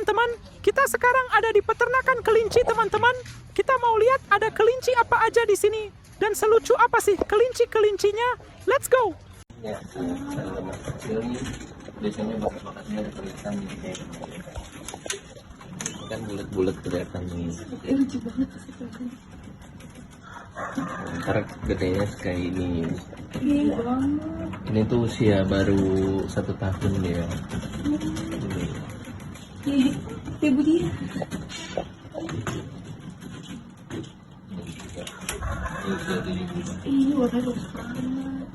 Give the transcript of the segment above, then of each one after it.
teman-teman. Kita sekarang ada di peternakan kelinci, teman-teman. Kita mau lihat ada kelinci apa aja di sini dan selucu apa sih kelinci-kelincinya. Let's go. Ya, kalau masih kecil nih biasanya bakat-bakatnya ada kelihatan nih kayak kan bulat-bulat kelihatan nih. Lucu banget sih kelihatannya. Ntar gedenya kayak ini. Iya banget. Ini tuh usia baru 1 tahun dia. Ini. Ibu dia. Usia 7 bulan. Ini warnanya bagus banget.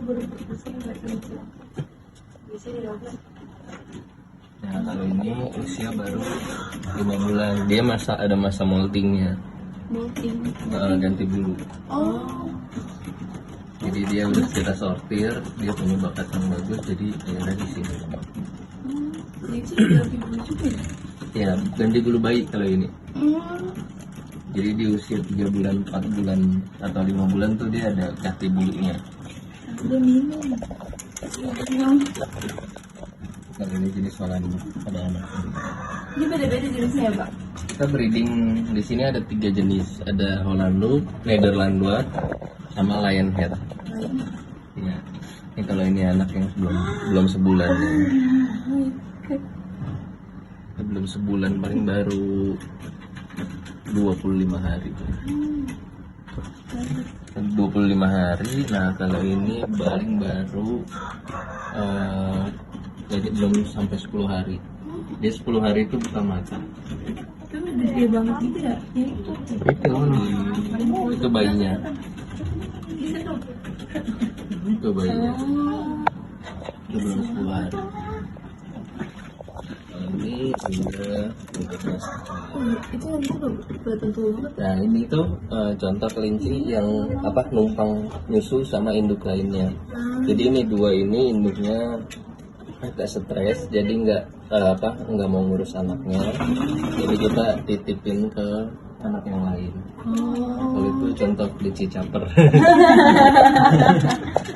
Baru besar nggak sih? Biasanya dirawat. Nah kalau ini usia baru 5 bulan. Dia ada masa moltingnya. Molting. Ganti bulu. Oh. Jadi dia udah kita sortir, dia punya bakat yang bagus, jadi akhirnya di sini. Kelinci ganti bulu juga ya? Ya, ganti bulu bayi kalau ini. Hmm. Jadi di usia 3 bulan, 4 bulan, atau 5 bulan tuh dia ada ganti bulunya. Udah minum. Kalau ini jenis Holland pada anak. Ini beda-beda jenisnya ya, Pak? Kita breeding di sini ada 3 jenis, ada Holland, Nederlandois, sama Lionhead. Ya. Ini kalau ini anak yang belum sebulan ya. Belum sebulan, paling baru 25 hari. 25 hari. Nah kalau ini paling baru jadi belum sampai 10 hari. Dia 10 hari itu buka mata. Itu udah gede banget gitu ya? Itu bayinya. Itu bayinya. Itu belum 10 hari. Ini udah Itu nanti kelihatan tua banget. Nah ini tuh contoh kelinci yang numpang nyusu sama induk lainnya. Jadi ini dua ini induknya agak stres, jadi nggak mau ngurus anaknya. Jadi kita titipin ke anak yang lain. Kalau itu contoh kelinci caper.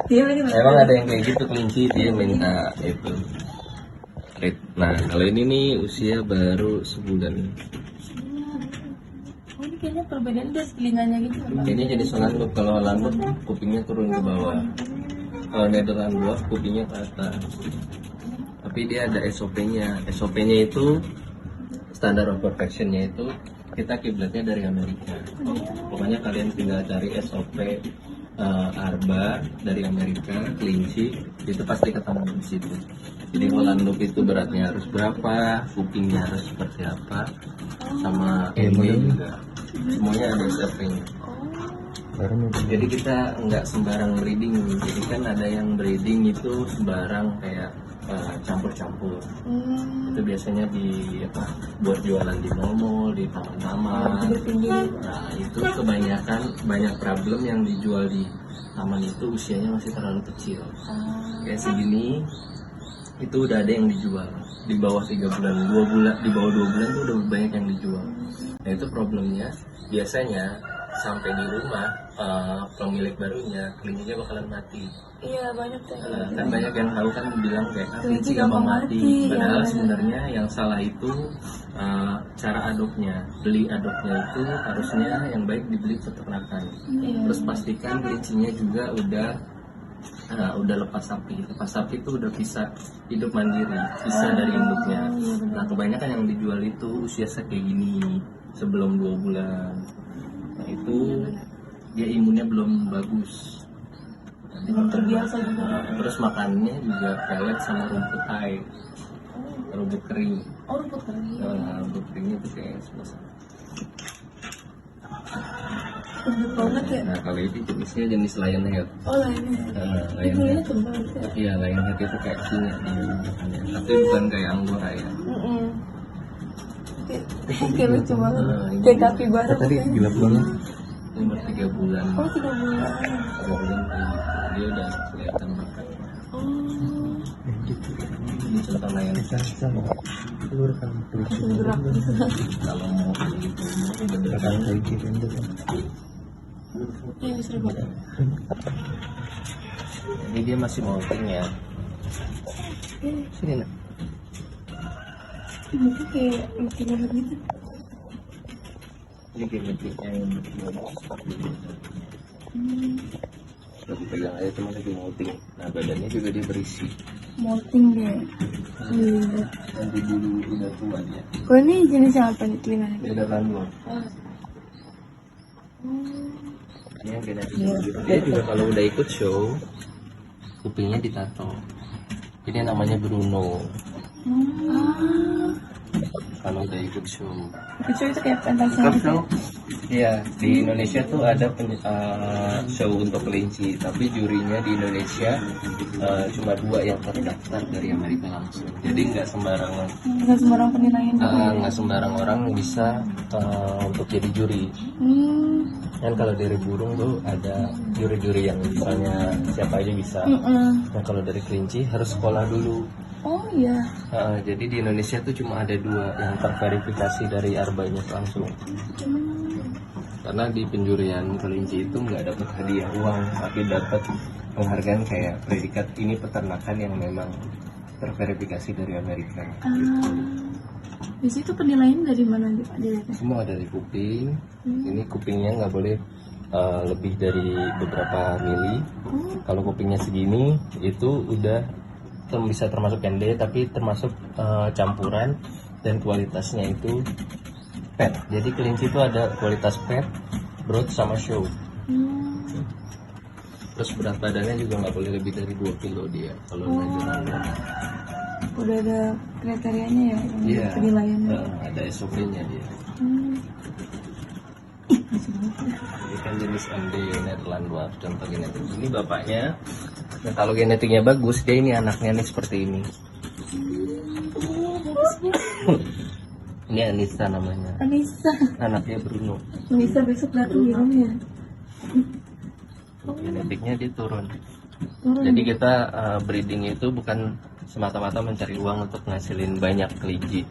Emang ada yang kayak gitu kelinci, dia minta itu. Nah kalau ini nih usia baru sebulan. Oh ini kayaknya perbedaan dari telinganya gitu. Ini jenis Holland. Kalau Holland kupingnya turun ke bawah. Kalau Nederlandois kupingnya ke atas. Tapi dia ada SOP-nya. SOP-nya itu standard of perfection-nya itu kita kiblatnya dari Amerika. Pokoknya kalian tinggal cari SOP Arba dari Amerika, kelinci itu pasti ketemu di situ. Jadi Holland itu beratnya harus berapa, kupingnya harus seperti apa, sama ini juga semuanya ada SOP-nya. Jadi kita nggak sembarang breeding. Jadi kan ada yang breeding itu sembarang kayak campur-campur. Itu biasanya buat jualan di mall, di taman-taman. Nah itu kebanyakan banyak problem yang dijual di taman itu usianya masih terlalu kecil. Kayak segini itu udah ada yang dijual di bawah 3 bulan, 2 bulan, di bawah 2 bulan tuh udah banyak yang dijual. Nah itu problemnya biasanya sampai di rumah pemilik barunya kelincinya bakalan mati. Iya banyak tuh. Kan banyak yang tahu kan bilang kayak kelinci gampang mati. Padahal sebenarnya yang salah itu cara adopnya. Beli adopnya itu harusnya yang baik dibeli peternakan. Terus pastikan kelincinya juga udah lepas sapi. Lepas sapi itu udah bisa hidup mandiri, bisa dari induknya. Nah kebanyakan yang dijual itu usia kayak gini sebelum 2 bulan. Nah itu dia imunnya belum bagus. Belum terbiasa juga. Terus makannya juga pelet sama rumput hai, rumput kering. Oh rumput kering. Nah, rumput keringnya itu kayak sebesar. Lembut banget ya. Nah kalau ini jenisnya jenis Lionhead. Oh lainnya. Itu bulunya tebal gitu ya. Iya Lionhead itu kayak singa dia bentukannya. Tapi bukan kayak Angora ya. Kayak lucu banget. Kayak kapibara. Tadi gelap banget. Umur 3 bulan. Oh 3 bulan. 3 bulan dia udah kelihatan makan. Ini contoh Lionhead. Gerak. Kalau mau gitu beneran Iya seru banget. ini dia masih molting ya. Sini nak. Itu kayak lucu banget gitu. Ini genetiknya yang lagi pegang aja cuma lagi molting. Nah badannya juga dia berisi. Molting deh. Iya. Nanti bulu udah tua dia. Kok ini jenis apa nih gimana? Nederland Dwarf. Ini yang genetiknya. Dia juga kalau udah ikut show kupingnya ditato. Ini namanya Bruno. Kalau udah ikut show. Itu kayak pentas Ikut show? Iya, di Indonesia tuh ada show untuk kelinci, tapi jurinya di Indonesia cuma 2 yang terdaftar dari Amerika langsung. Jadi nggak sembarangan, nggak sembarang penilaian juga. nggak sembarang orang bisa untuk jadi juri. Kan kalau dari burung tuh ada juri-juri yang misalnya siapa aja bisa. Nah kalau dari kelinci harus sekolah dulu. Oh iya. Jadi di Indonesia tuh cuma ada 2 yang terverifikasi dari Arbainya langsung. Karena di penjurian kelinci itu nggak dapat hadiah uang, tapi dapat penghargaan kayak predikat ini peternakan yang memang terverifikasi dari Amerika. Di situ penilaian dari mana Pak? Dilihatnya? Semua dari kuping. Ini kupingnya nggak boleh lebih dari beberapa mili. Kalau kupingnya segini itu udah bisa termasuk pendek, tapi termasuk campuran dan kualitasnya itu pet. Jadi kelinci itu ada kualitas pet, brood sama show. Terus berat badannya juga nggak boleh lebih dari 2 kilo dia kalau nasional. Udah ada kriterianya ya, yang Iya. penilaiannya. Ada SOP-nya dia. Ini kan jenis MD Nederland Dwarf, contoh genetik. Ini bapaknya. Nah kalau genetiknya bagus, dia ini anaknya nih seperti ini. Ini Anissa namanya. Anissa. Anaknya Bruno. Anissa besok datang di rumahnya. Genetiknya dia turun. Turun. Jadi kita breeding itu bukan semata-mata mencari uang untuk ngasilin banyak kelinci,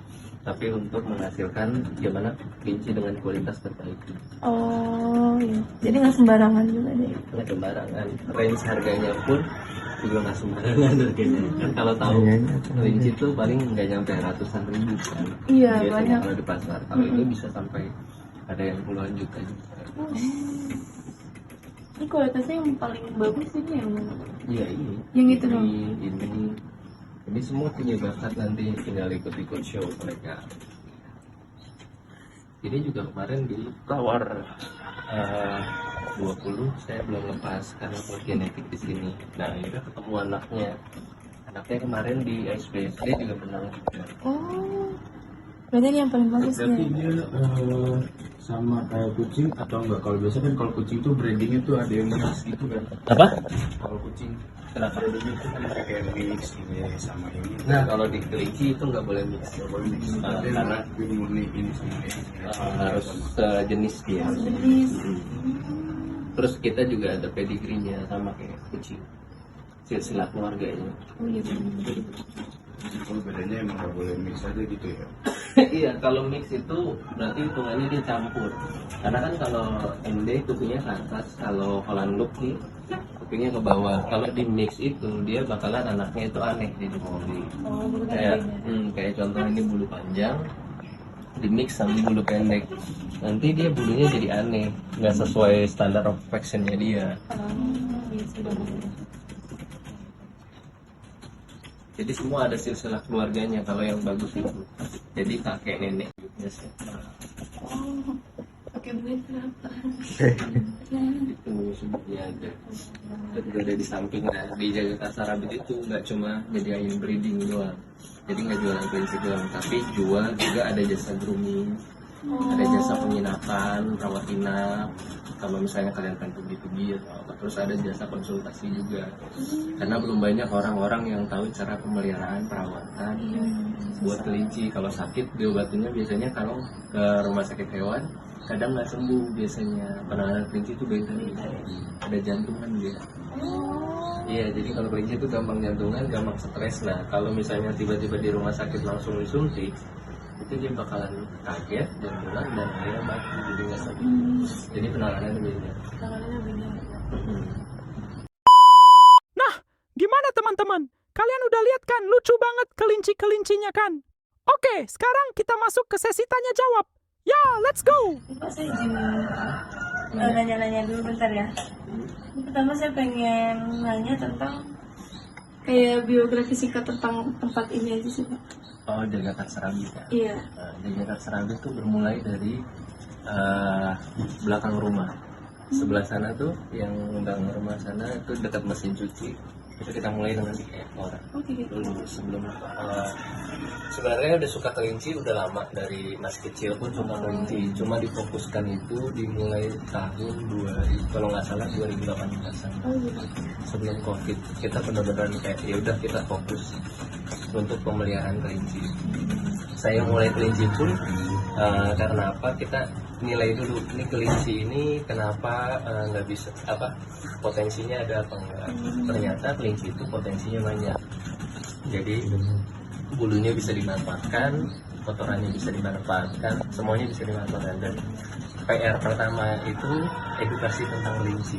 tapi untuk menghasilkan gimana kelinci dengan kualitas terbaik. Oh iya. Jadi nggak sembarangan juga deh. Nggak sembarangan. Range harganya pun juga nggak sembarangan harganya. Kan kalau tahu kelinci itu paling nggak nyampe ratusan ribu kan. Iya, Biasanya banyak. kalau di pasar. Kalau itu bisa sampai ada yang puluhan juta juga. Ini kualitasnya yang paling bagus ini yang mana? Iya ini. Yang itu dong. Ini semua punya bakat, nanti tinggal ikut-ikut show mereka. Ini juga kemarin ditawar 20, saya belum lepas karena buat genetik di sini. Nah ini kan ketemu anaknya. Anaknya kemarin di SPSD juga menang juga. Oh. Berarti ini yang paling bagus Berarti ya. dia sama kayak kucing atau enggak? Kalau biasa kan kalau kucing tuh breedingnya tuh ada yang mix gitu kan. Apa? Kalau kucing Kenapa? breedingnya tuh kan kayak mix ini sama ini. Nah kalau di kelinci itu nggak boleh mix. Nggak boleh mix. Karena Ini murni ini sama ini. harus sejenis dia. Jenis. Terus kita juga ada pedigree-nya sama kayak kucing. Silsilah keluarganya. Oh iya benar. Oh bedanya emang nggak boleh mix aja gitu ya. Iya, kalau mix itu berarti hitungannya dia campur. Karena kan kalau MD kupingnya ke atas, kalau Holland Look nih kupingnya ke bawah. Kalau di mix itu dia bakalan anaknya itu aneh di body. Oh, benar Kayak ya. kayak contoh ini bulu panjang di mix sama bulu pendek. Nanti dia bulunya jadi aneh, nggak sesuai standar of perfection-nya dia. Iya sih benar. Jadi semua ada silsilah keluarganya kalau yang bagus itu. Jadi kakek nenek. Oh. Pakai duit berapa? Itu sebenarnya ada. Dan juga ada di samping. Nah di Jakarta Sarabit itu nggak cuma nyediain breeding doang. Jadi nggak jualan kelinci doang, tapi jual juga ada jasa grooming, ada jasa penginapan, rawat inap. Kalau misalnya kalian pengen pergi atau apa, terus ada jasa konsultasi juga. Karena belum banyak orang-orang yang tahu cara pemeliharaan perawatan buat kelinci. Kalau sakit diobatinnya biasanya kalau ke rumah sakit hewan kadang nggak sembuh biasanya. Penanganan kelinci itu beda, ada jantungan dia. Iya, jadi kalau kelinci itu gampang jantungan, gampang stres. Nah, kalau misalnya tiba-tiba di rumah sakit langsung disuntik, itu dia bakalan kaget, jantungan, dan akhirnya mati, jadi nggak sembuh. Jadi penanganannya beda. Tangannya benar. Nah, gimana teman-teman? Kalian udah lihat kan lucu banget kelinci-kelincinya kan? Oke, sekarang kita masuk ke sesi tanya jawab. Ya, let's go. Pak, saya izin nanya-nanya dulu bentar ya. Pertama saya pengen nanya tentang kayak biografi singkat tentang tempat ini aja sih Pak. Oh, Jakarta Serabi ya. Iya. Jakarta Serabi itu bermulai dari belakang rumah. Sebelah sana tuh, yang belakang rumah sana itu dekat mesin cuci. Itu kita mulai dengan 3 ekor. Oke gitu. Dulu sebelum sebenarnya udah suka kelinci udah lama, dari masih kecil pun suka kelinci, cuma difokuskan itu dimulai tahun 2000 kalau nggak salah 2018an, Oh gitu. sebelum COVID. Kita benar-benar kayak ya udah kita fokus untuk pemeliharaan kelinci. Saya mulai kelinci pun karena apa, kita nilai dulu ini kelinci ini kenapa nggak bisa apa, potensinya ada apa enggak. Ternyata kelinci itu potensinya banyak, jadi bulunya bisa dimanfaatkan, kotorannya bisa dimanfaatkan, semuanya bisa dimanfaatkan. Dan PR pertama itu edukasi tentang kelinci.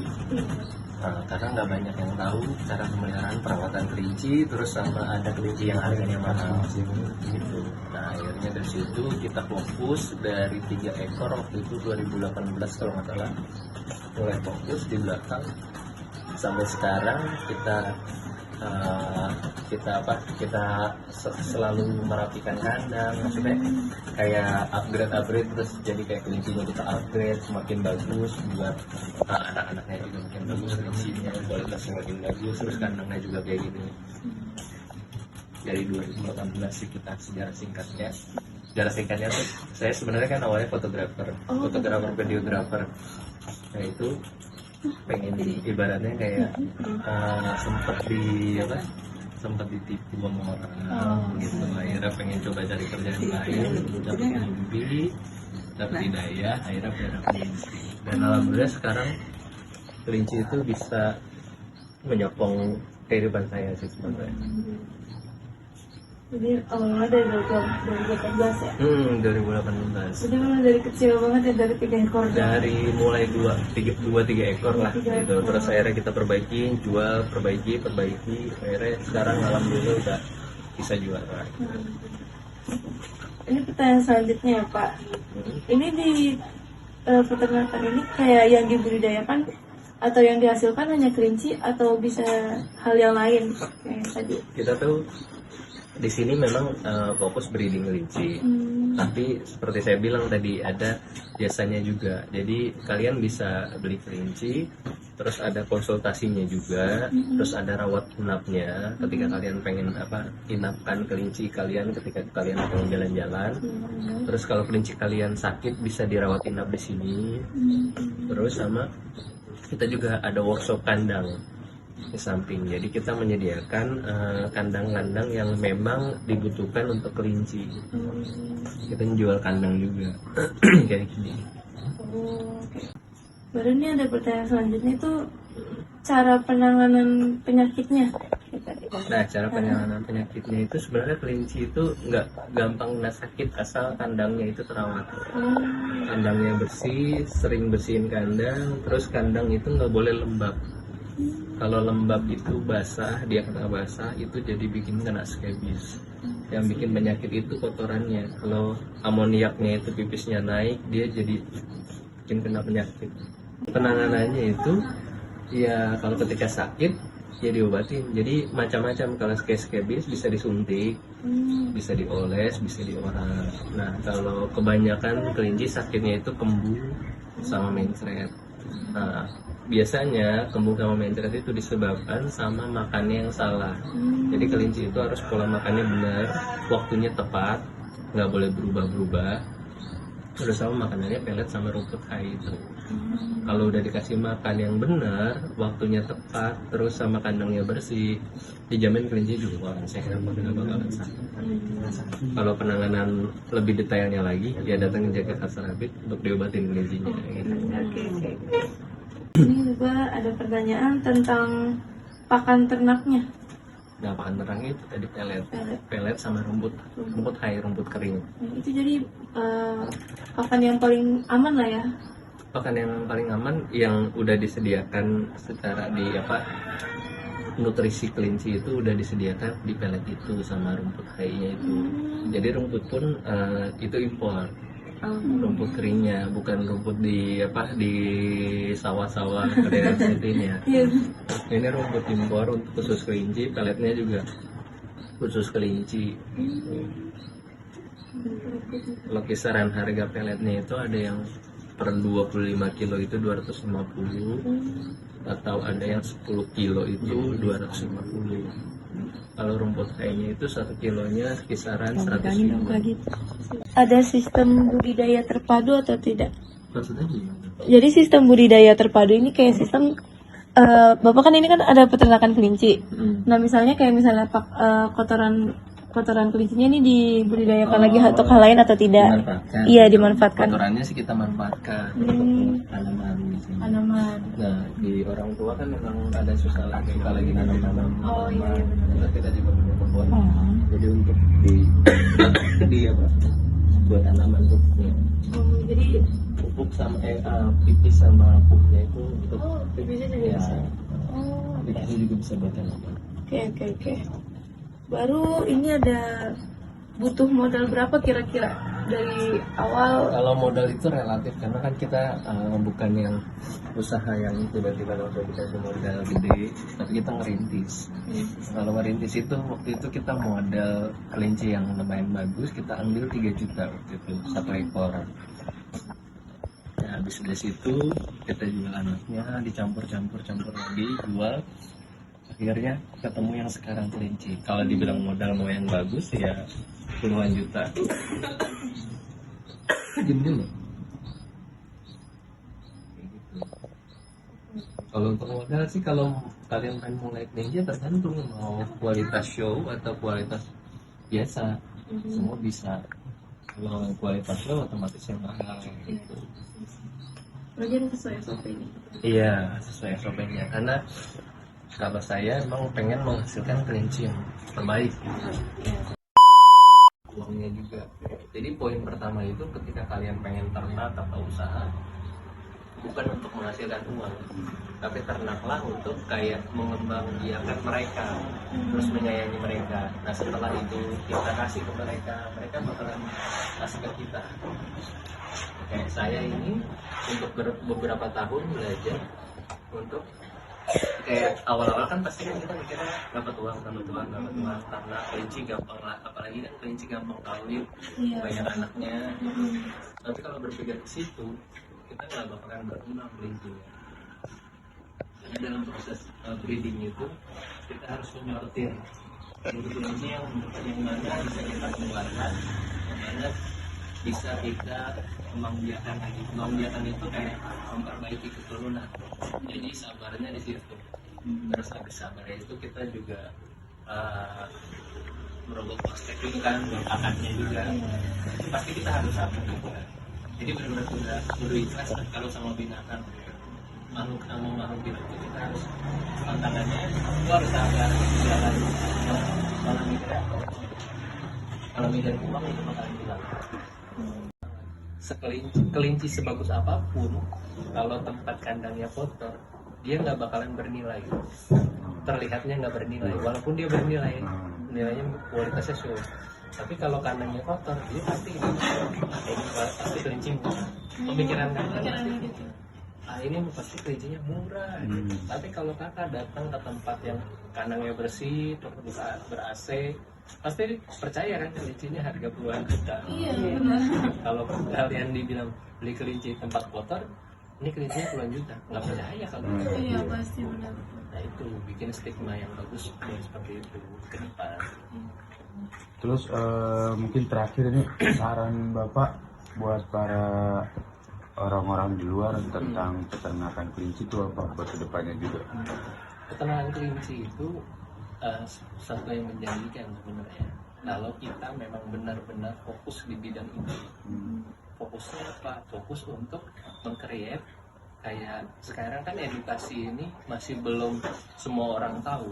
Karena nggak banyak yang tahu cara pemeliharaan perawatan kelinci, terus sama ada kelinci yang harganya mahal gitu. Nah akhirnya dari situ kita fokus dari 3 ekor waktu itu 2018 kalau nggak salah, mulai fokus di belakang sampai sekarang kita selalu merapikan kandang, maksudnya kayak upgrade terus, jadi kayak kelincinya kita upgrade semakin bagus buat anak-anaknya juga makin bagus, kelincinya kualitasnya makin bagus, terus kandangnya juga kayak gini. Dari 2018 sih kita sejarah singkatnya tuh, saya sebenarnya kan awalnya fotografer videografer. Nah itu pengen ibaratnya kayak sempat ditipu sama orang gitu, akhirnya pengen coba cari kerjaan lain, dapat mimpi, dapat hidayah, akhirnya punya kelinci. Dan alhamdulillah sekarang kelinci itu bisa menyokong kehidupan saya sih sebenarnya. Jadi awalnya dari 2018 ya? 2018. Jadi memang dari kecil banget ya, dari 3 ekor. Dari mulai 2-3 ekor lah gitu. Terus akhirnya kita perbaiki, jual, perbaiki, akhirnya sekarang alhamdulillah udah bisa jual lagi. Ini pertanyaan selanjutnya ya Pak. Ini di peternakan ini kayak yang dibudidayakan atau yang dihasilkan hanya kelinci atau bisa hal yang lain kayak tadi? Kita tuh di sini memang fokus breeding kelinci, tapi seperti saya bilang tadi ada jasanya juga. Jadi kalian bisa beli kelinci, terus ada konsultasinya juga, terus ada rawat inapnya ketika kalian pengen inapkan kelinci kalian ketika kalian pengen jalan-jalan. Terus kalau kelinci kalian sakit bisa dirawat inap di sini. Terus sama kita juga ada workshop kandang di samping, jadi kita menyediakan kandang-kandang yang memang dibutuhkan untuk kelinci. Kita menjual kandang juga kayak gini. Baru ini ada pertanyaan selanjutnya itu cara penanganan penyakitnya. Nah, cara penanganan penyakitnya itu sebenarnya kelinci itu nggak gampang kena sakit asal kandangnya itu terawat. Kandangnya bersih, sering bersihin kandang, terus kandang itu nggak boleh lembab. Kalau lembab itu basah, dia kena basah, itu jadi bikin kena skebis. Yang bikin penyakit itu kotorannya. Kalau amoniaknya itu pipisnya naik, dia jadi bikin kena penyakit. Penanganannya itu, ya kalau ketika sakit, ya diobatin. Jadi macam-macam, kalau skebis bisa disuntik, bisa dioles, bisa dioral. Nah kalau kebanyakan kelinci sakitnya itu kembung sama mencret. Nah biasanya kembung sama mencret itu disebabkan sama makannya yang salah. Jadi kelinci itu harus pola makannya benar, waktunya tepat, nggak boleh berubah-berubah. Terus sama makanannya pelet sama rumput hai itu. Kalau udah dikasih makan yang benar, waktunya tepat, terus sama kandangnya bersih, dijamin kelinci juga orang sehat, nggak bakalan sakit. Kalau penanganan lebih detailnya lagi, ya datang ke Jakarta Serabi untuk diobatin kelincinya. Gitu. Oke. Ini juga ada pertanyaan tentang pakan ternaknya. Nah, pakan ternaknya itu tadi pelet sama rumput hai, rumput kering. Itu jadi pakan yang paling aman lah ya. Pakan yang paling aman yang udah disediakan secara nutrisi kelinci itu udah disediakan di pelet itu sama rumput hainya itu. Jadi rumput pun itu impor. Rumput keringnya, bukan rumput di sawah-sawah daerah sini ya. Ini rumput impor untuk khusus kelinci, peletnya juga khusus kelinci. Kalau kisaran harga peletnya itu ada yang per 25 kilo itu 250, atau ada yang 10 kilo itu 250. Kalau rumput hainya itu 1 kilonya kisaran 100 ribu. Ada sistem budidaya terpadu atau tidak? Maksudnya gimana? Jadi sistem budidaya terpadu ini kayak sistem Bapak kan ini kan ada peternakan kelinci. Nah misalnya kotoran kelincinya ini dibudidayakan lagi untuk hal lain atau tidak? Dimanfaatkan. Iya dimanfaatkan. Kotorannya sih kita manfaatkan untuk tanaman di sini. Tanaman. Nah di orang tua kan memang ada suka lagi nanam-nanam. Oh iya. Terus kita juga punya kebun. Jadi untuk di apa? Buat tanaman pupuknya. Jadi Pupuk sama pipis sama pupuknya itu untuk bisa juga ya. bisa. Itu juga bisa buat tanaman. Oke. Baru ini ada butuh modal berapa kira-kira dari awal? Kalau modal itu relatif karena kan kita bukan yang usaha yang tiba-tiba langsung dikasih modal gede, tapi kita ngerintis. Kalau ngerintis itu waktu itu kita modal kelinci yang lumayan bagus, kita ambil 3 juta waktu itu 1 ekor. Nah, habis dari situ kita jual anaknya, dicampur lagi, jual. Akhirnya ketemu yang sekarang kelinci. Kalau dibilang modal mau yang bagus ya puluhan juta. Gini loh. Kalau untuk modal sih kalau kalian pengen mulai kelinci tergantung mau kualitas show atau kualitas biasa, semua bisa. Kalau kualitas show otomatis yang mahal gitu. Belajar sesuai SOP ini. Iya sesuai SOP-nya karena kalau saya emang pengen menghasilkan kelinci yang terbaik. Uangnya juga. Jadi poin pertama itu ketika kalian pengen ternak atau usaha, bukan untuk menghasilkan uang, tapi ternaklah untuk kayak mengembangbiakan mereka, terus menyayangi mereka. Nah setelah itu kita kasih ke mereka, mereka bakalan kasih ke kita. Kayak saya ini untuk beberapa tahun belajar untuk kayak awal-awal kan pasti kan kita mikirnya dapat uang karena kelinci gampang lah, apalagi kan kelinci gampang kawin, banyak anaknya. Tapi kalau berpikir ke situ kita nggak bakalan berkembang kelincinya. Karena dalam proses breeding itu kita harus menyortir kelinci yang mana bisa kita keluarkan, yang mana bisa kita kembangbiakan lagi. Kembangbiakan itu kayak memperbaiki keturunan. Jadi sabarnya di situ. Terus habis sabarnya itu kita juga merogoh kostek juga kan, buat akadnya juga. Pasti kita harus sabar juga. Jadi benar-benar udah ikhlas kalau sama binatang. Makhluk hidup itu kita harus tantangannya itu harus sabar jalan. Kalau mikir uang itu bakalan hilang. Kelinci sebagus apapun, kalau tempat kandangnya kotor, dia nggak bakalan bernilai. Terlihatnya nggak bernilai, walaupun dia bernilai, nilainya kualitasnya show. Tapi kalau kandangnya kotor, dia pasti kelinci murah. Pemikiran kakak pasti ini pasti kelincinya murah. Tapi kalau kakak datang ke tempat yang kandangnya bersih, ber-AC, pasti percaya kan kelincinya harga puluhan juta. Iya benar. Kalau kalian dibilang beli kelinci tempat kotor, ini kelincinya puluhan juta, nggak percaya kalau Iya pasti benar. nah itu bikin stigma yang bagus ya, seperti itu ke depan. Terus mungkin terakhir ini saran Bapak buat para orang-orang di luar tentang peternakan kelinci itu apa buat kedepannya juga? Peternakan kelinci itu sesuatu yang menjanjikan sebenarnya. Kalau kita memang benar-benar fokus di bidang ini, fokusnya apa? Fokus untuk meng-create kayak sekarang kan edukasi ini masih belum semua orang tahu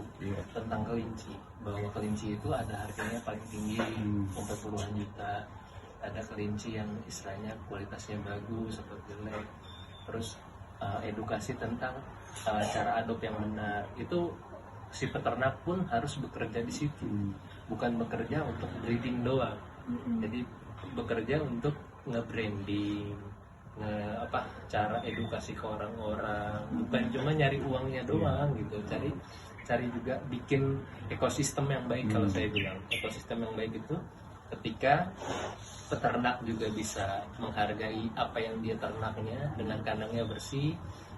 tentang kelinci, bahwa kelinci itu ada harganya paling tinggi sampai puluhan juta. Ada kelinci yang istilahnya kualitasnya bagus atau jelek. Terus edukasi tentang cara adop yang benar itu si peternak pun harus bekerja di situ, bukan bekerja untuk breeding doang. Jadi bekerja untuk nge-branding, cara edukasi ke orang-orang, bukan cuma nyari uangnya doang gitu, cari juga bikin ekosistem yang baik. Kalau saya bilang ekosistem yang baik itu ketika peternak juga bisa menghargai apa yang dia ternaknya dengan kandangnya bersih,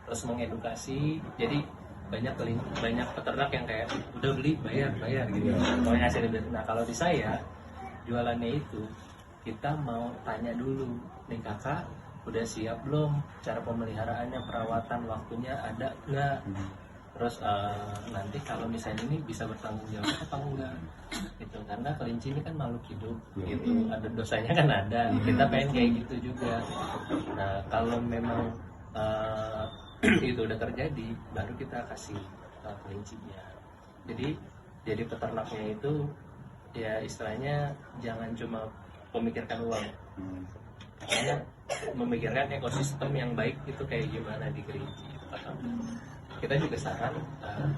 terus mengedukasi. Jadi banyak peternak yang kayak udah beli bayar gitu, kalau ngasih duit. Nah kalau di saya jualannya itu kita mau tanya dulu, nih kakak udah siap belum, cara pemeliharaannya, perawatan, waktunya ada nggak, terus nanti kalau misalnya ini bisa bertanggung jawab apa enggak gitu, karena kelinci ini kan makhluk hidup gitu, ada dosanya kan ada, kita pengen kayak gitu juga. Nah kalau memang itu udah terjadi, baru kita kasih kelincinya. Jadi peternaknya itu ya istilahnya jangan cuma memikirkan uang, karena memikirkan ekosistem yang baik itu kayak gimana di kelinci. Kita juga saran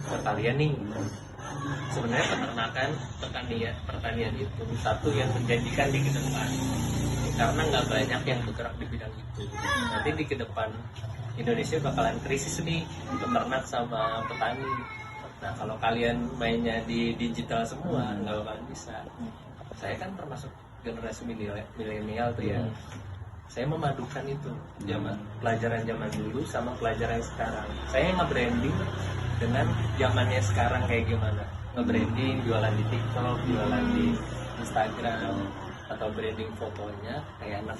ke kalian nih, sebenarnya pertanian itu satu yang menjanjikan di kedepan, karena nggak banyak yang bergerak di bidang itu. Nanti di kedepan Indonesia bakalan krisis nih peternak sama petani. Nah kalau kalian mainnya di digital semua nggak bakalan bisa. Saya kan termasuk generasi milenial tuh ya. Saya memadukan itu pelajaran zaman dulu sama pelajaran sekarang. Saya nge-branding dengan zamannya sekarang kayak gimana. Nge-branding, jualan di TikTok, jualan di Instagram, atau branding fotonya kayak anak